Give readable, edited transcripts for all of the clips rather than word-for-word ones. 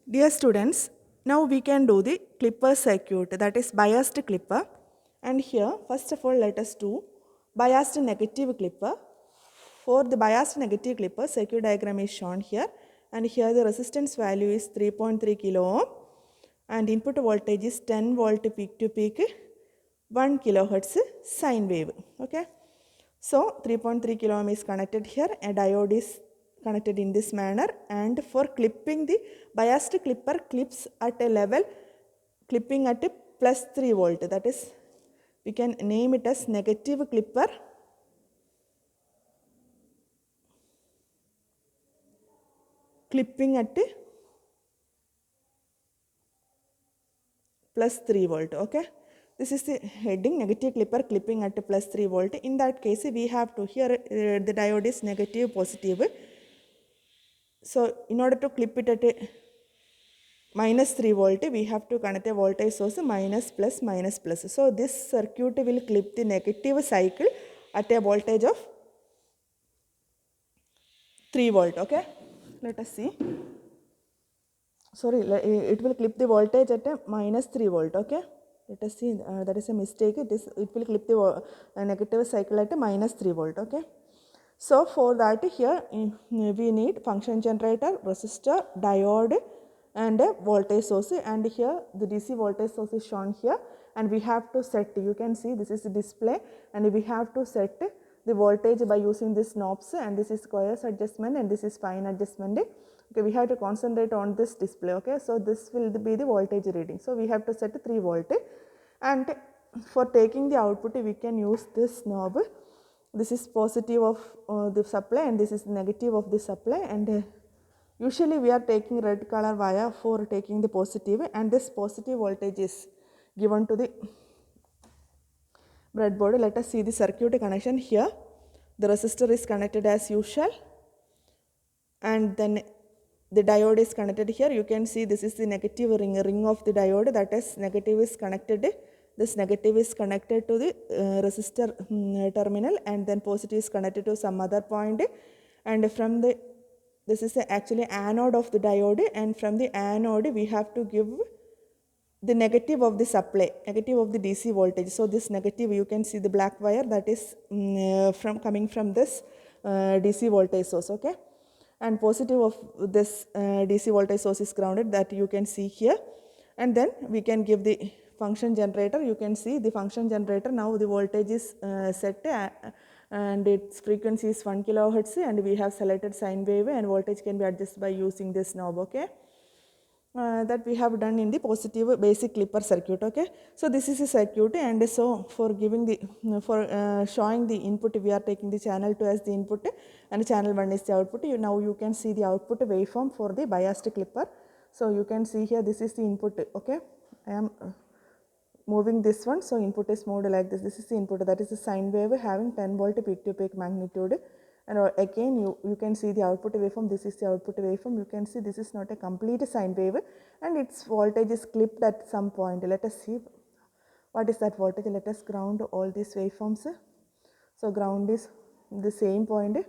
Dear students, now we can do the clipper circuit, that is biased clipper. And here, first of all, let us do biased negative clipper. For the biased negative clipper, circuit diagram is shown here. And here the resistance value is 3.3 kilo ohm and input voltage is 10 volt peak to peak, 1 kilohertz sine wave. Okay. So 3.3 kilo ohm is connected here. A diode is connected in this manner, and for clipping, the biased clipper clips at a level clipping at a plus 3 volt, that is we can name it as negative clipper clipping at a plus 3 volt. Okay, this is the heading, negative clipper clipping at a plus 3 volt. In that case we have to, here the diode is negative positive, so in order to clip it at a minus 3 volt, we have to connect a voltage source minus plus minus plus. So this circuit will clip the negative cycle at a voltage of 3 volt. Okay, let us see. Sorry, it will clip the voltage at a minus 3 volt. Okay, let us see, that is a mistake. It will clip the negative cycle at a minus 3 volt. Okay, so for that here we need function generator, resistor, diode and a voltage source, and here the DC voltage source is shown here, and we have to set, you can see this is the display, and we have to set the voltage by using this knobs, and this is squares adjustment and this is fine adjustment. Okay, we have to concentrate on this display. Okay, so this will be the voltage reading, so we have to set 3 volt, and for taking the output we can use this knob. This is positive of the supply and this is negative of the supply, and usually we are taking red color wire for taking the positive, and this positive voltage is given to the breadboard. Let us see the circuit connection here. The resistor is connected as usual, and then the diode is connected here. You can see this is the negative ring of the diode, that is negative is connected. This negative is connected to the resistor terminal, and then positive is connected to some other point, and from the, this is actually anode of the diode, and from the anode we have to give the negative of the supply, negative of the DC voltage. So this negative, you can see the black wire, that is from coming from this DC voltage source. Okay, and positive of this DC voltage source is grounded, that you can see here, and then we can give the function generator. You can see the function generator, now the voltage is set and its frequency is 1 kilohertz, and we have selected sine wave, and voltage can be adjusted by using this knob. Okay, that we have done in the positive basic clipper circuit. Okay, so this is a circuit, and so for giving the showing the input, we are taking the channel 2 as the input and channel 1 is the output. Now you can see the output waveform for the biased clipper. So you can see here, this is the input. Okay, I am moving this one, so input is moved like this. This is the input, that is the sine wave having 10 volt peak to peak magnitude, and again you can see the output waveform. This is the output waveform. You can see this is not a complete sine wave, and its voltage is clipped at some point. Let us see what is that voltage. Let us ground all these waveforms. So ground is the same point,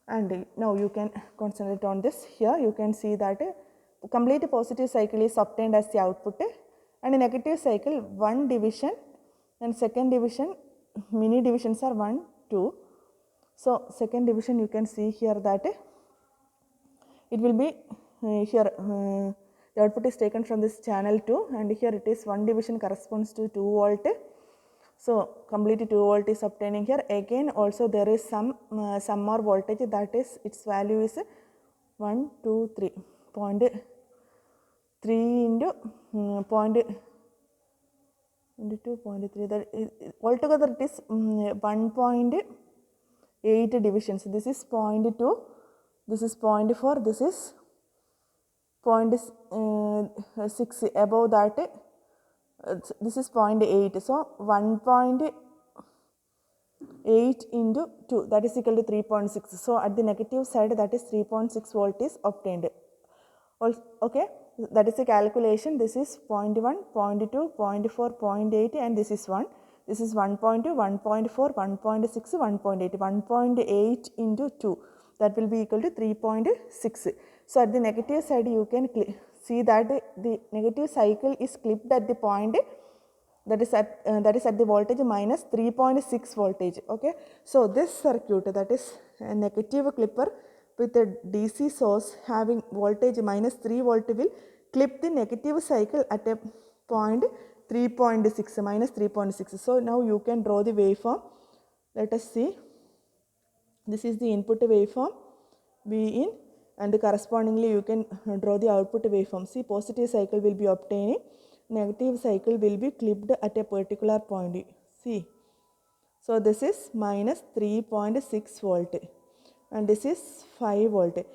and now you can concentrate on this. Here you can see that complete positive cycle is obtained as the output, and in negative cycle one division and second division, mini divisions are 1, 2. So second division, you can see here that it will be here the output is taken from this channel 2, and here it is 1 division corresponds to 2 volt. So complete 2 volt is obtaining here. Again also there is some more voltage, that is its value is 1, 2, 3, 0.3 into 0.2, that is, altogether it is 1.8 divisions. This is 0.2, this is 0.4, this is 0.6, above that this is 0.8. So 1.8 into 2, that is equal to 3.6. So at the negative side, that is 3.6 volt is obtained. Okay, that is the calculation. This is 0.1, 0.2, 0.4, 0.8, and this is 1. This is 1.2, 1.4, 1.6, 1.8. 1.8 into 2, that will be equal to 3.6. So at the negative side you can see that the negative cycle is clipped at the point that is at the voltage minus 3.6 voltage. Okay, so this circuit, that is a negative clipper with a DC source having voltage minus 3 volt, will clip the negative cycle at a point 3.6 minus 3.6. So now you can draw the waveform. Let us see. This is the input waveform V in, and correspondingly you can draw the output waveform. See, positive cycle will be obtaining, negative cycle will be clipped at a particular point. See, so this is minus 3.6 volt and this is 5 volt.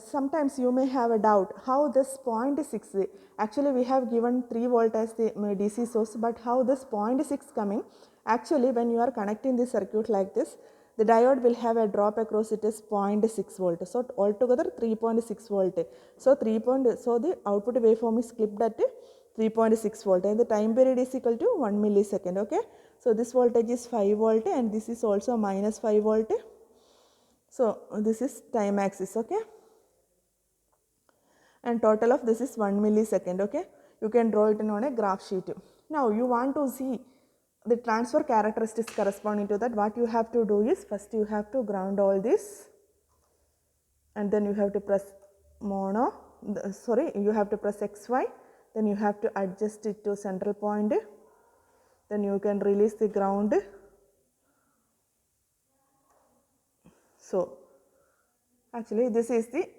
Sometimes you may have a doubt how this 0.6, actually we have given 3 volt as the DC source, but how this 0.6 coming? Actually when you are connecting the circuit like this, the diode will have a drop across it is 0.6 volt. So altogether 3.6 volt. So so the output waveform is clipped at 3.6 volt and the time period is equal to 1 millisecond. Okay, so this voltage is 5 volt and this is also minus 5 volt. So this is time axis. Okay, and total of this is 1 millisecond. Okay, you can draw it on a graph sheet. Now you want to see the transfer characteristics corresponding to that. What you have to do is, first you have to ground all this and then you have to press mono, you have to press XY, then you have to adjust it to central point, then you can release the ground. So actually this is the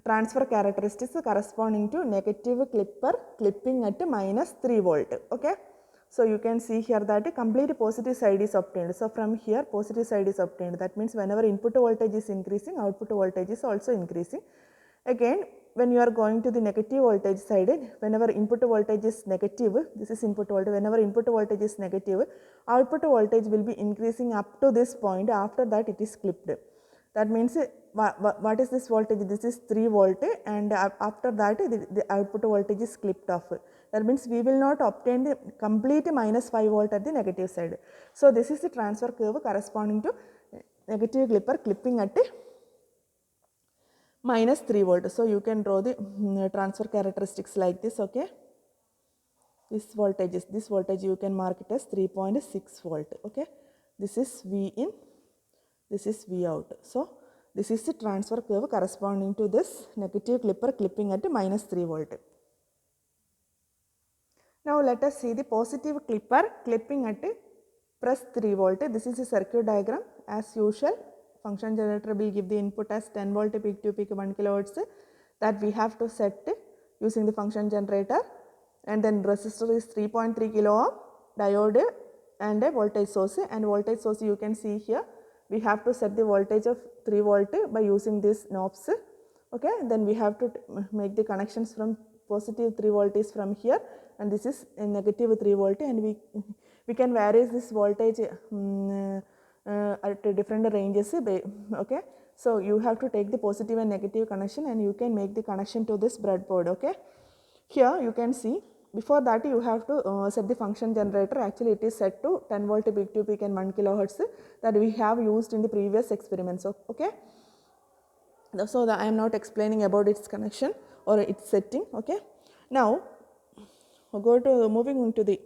transfer characteristics corresponding to negative clipper clipping at minus 3 volt. Okay, so you can see here that a complete positive side is obtained. So from here positive side is obtained. That means whenever input voltage is increasing, output voltage is also increasing. Again, when you are going to the negative voltage side, whenever input voltage is negative, this is input voltage, whenever input voltage is negative, output voltage will be increasing up to this point. After that it is clipped. That means what is this voltage? This is 3 volt and after that the output voltage is clipped off. That means we will not obtain the complete minus 5 volt at the negative side. So this is the transfer curve corresponding to negative clipper clipping at minus 3 volt. So you can draw the transfer characteristics like this. Okay, this voltage you can mark it as 3.6 volt. Okay, this is V in, this is V out. So this is the transfer curve corresponding to this negative clipper clipping at minus 3 volt. Now let us see the positive clipper clipping at plus 3 volt. This is the circuit diagram. As usual, function generator will give the input as 10 volt peak to peak 1 kilohertz that we have to set using the function generator, and then resistor is 3.3 kilo ohm, diode and a voltage source, and voltage source you can see here. We have to set the voltage of 3 volt by using these knobs. Okay, then we have to make the connections from positive 3 volt is from here and this is negative 3 volt, and we can vary this voltage at different ranges. Okay, so you have to take the positive and negative connection and you can make the connection to this breadboard. Okay, here you can see, before that you have to set the function generator. Actually it is set to 10 volt peak to peak and 1 kilohertz that we have used in the previous experiments. Okay, so I am not explaining about its connection or its setting. Okay, now moving into the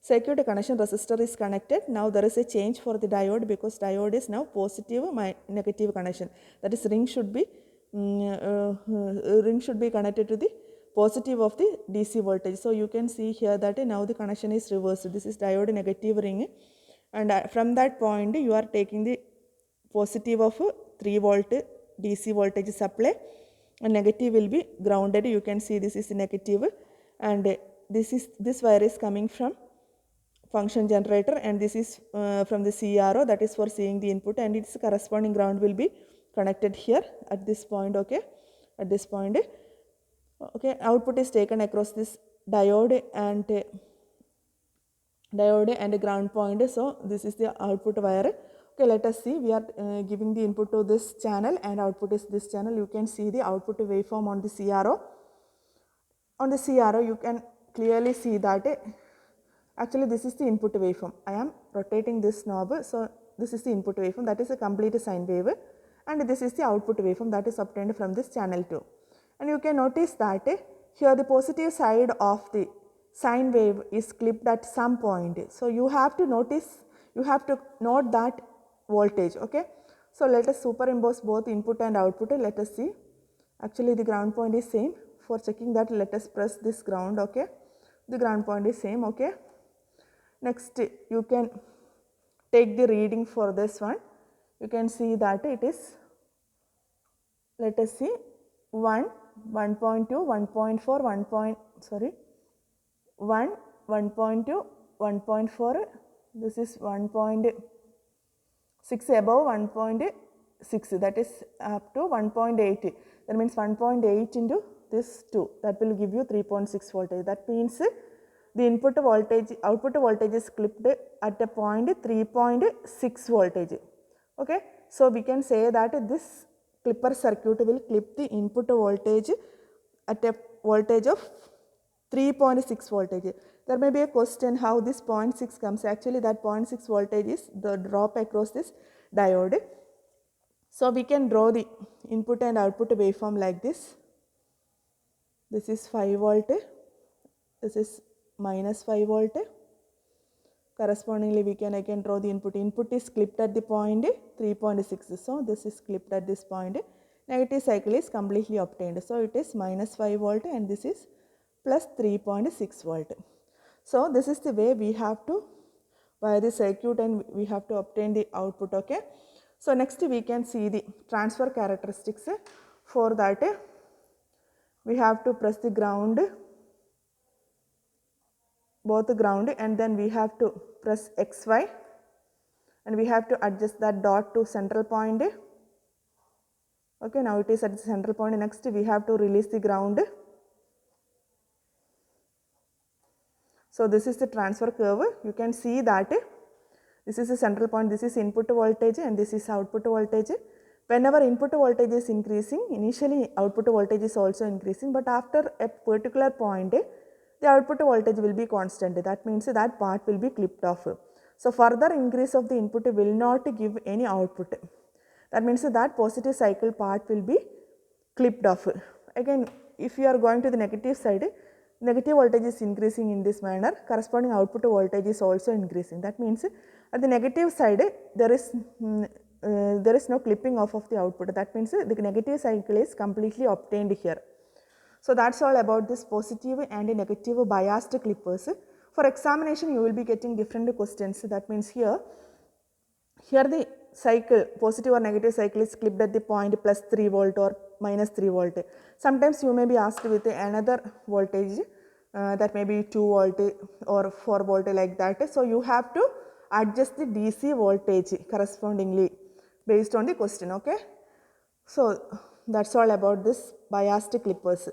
circuit connection. Resistor is connected. Now there is a change for the diode because diode is now positive negative connection. That is ring should be connected to the positive of the DC voltage. So you can see here that now the connection is reversed. This is diode negative ring, and from that point you are taking the positive of 3 volt DC voltage supply and negative will be grounded. You can see this is negative and this wire is coming from function generator and this is from the CRO, that is for seeing the input, and its corresponding ground will be connected here at this point. Okay, at this point. Okay, output is taken across this diode and ground point. So this is the output wire. Okay, let us see. We are giving the input to this channel and output is this channel. You can see the output waveform on the CRO. On the CRO you can clearly see that actually this is the input waveform. I am rotating this knob. So this is the input waveform, that is a complete sine wave, and this is the output waveform that is obtained from this channel 2. And you can notice that here the positive side of the sine wave is clipped at some point. So you have to note that voltage. Okay. So let us superimpose both input and output. Let us see. Actually the ground point is same. For checking that, let us press this ground. Okay. The ground point is same. Okay. Next you can take the reading for this one. You can see that it is, let us see, 1, 1.2, 1.4, 1, 1.2, 1.4, this is 1.6 above 1.6, that is up to 1.8. That means 1.8 into this 2, that will give you 3.6 voltage. That means the input voltage, output voltage is clipped at a point 3.6 voltage. Okay. So we can say that this clipper circuit will clip the input voltage at a voltage of 3.6 voltage. There may be a question how this 0.6 comes. Actually that 0.6 voltage is the drop across this diode. So we can draw the input and output waveform like this. This is 5 volt, this is minus 5 volt. Correspondingly we can again draw the input. Input is clipped at the point 3.6. So this is clipped at this point. Negative cycle is completely obtained. So it is minus 5 volt and this is plus 3.6 volt. So this is the way we have to wire the circuit and we have to obtain the output. Okay. So next we can see the transfer characteristics. For that we have to press the ground, both the ground, and then we have to press XY and we have to adjust that dot to central point. Okay, now it is at the central point. Next we have to release the ground. So this is the transfer curve. You can see that this is the central point, this is input voltage and this is output voltage. Whenever input voltage is increasing, initially output voltage is also increasing, but after a particular point the output voltage will be constant. That means that part will be clipped off. So further increase of the input will not give any output. That means that positive cycle part will be clipped off. Again, if you are going to the negative side, negative voltage is increasing in this manner, corresponding output voltage is also increasing. That means at the negative side there is no clipping off of the output. That means the negative cycle is completely obtained here. So that's all about this positive and negative biased clippers. For examination you will be getting different questions. That means here the cycle, positive or negative cycle, is clipped at the point plus 3 volt or minus 3 volt. Sometimes you may be asked with another voltage that may be 2 volt or 4 volt like that. So you have to adjust the DC voltage correspondingly based on the question. Okay. So that's all about this biased clippers.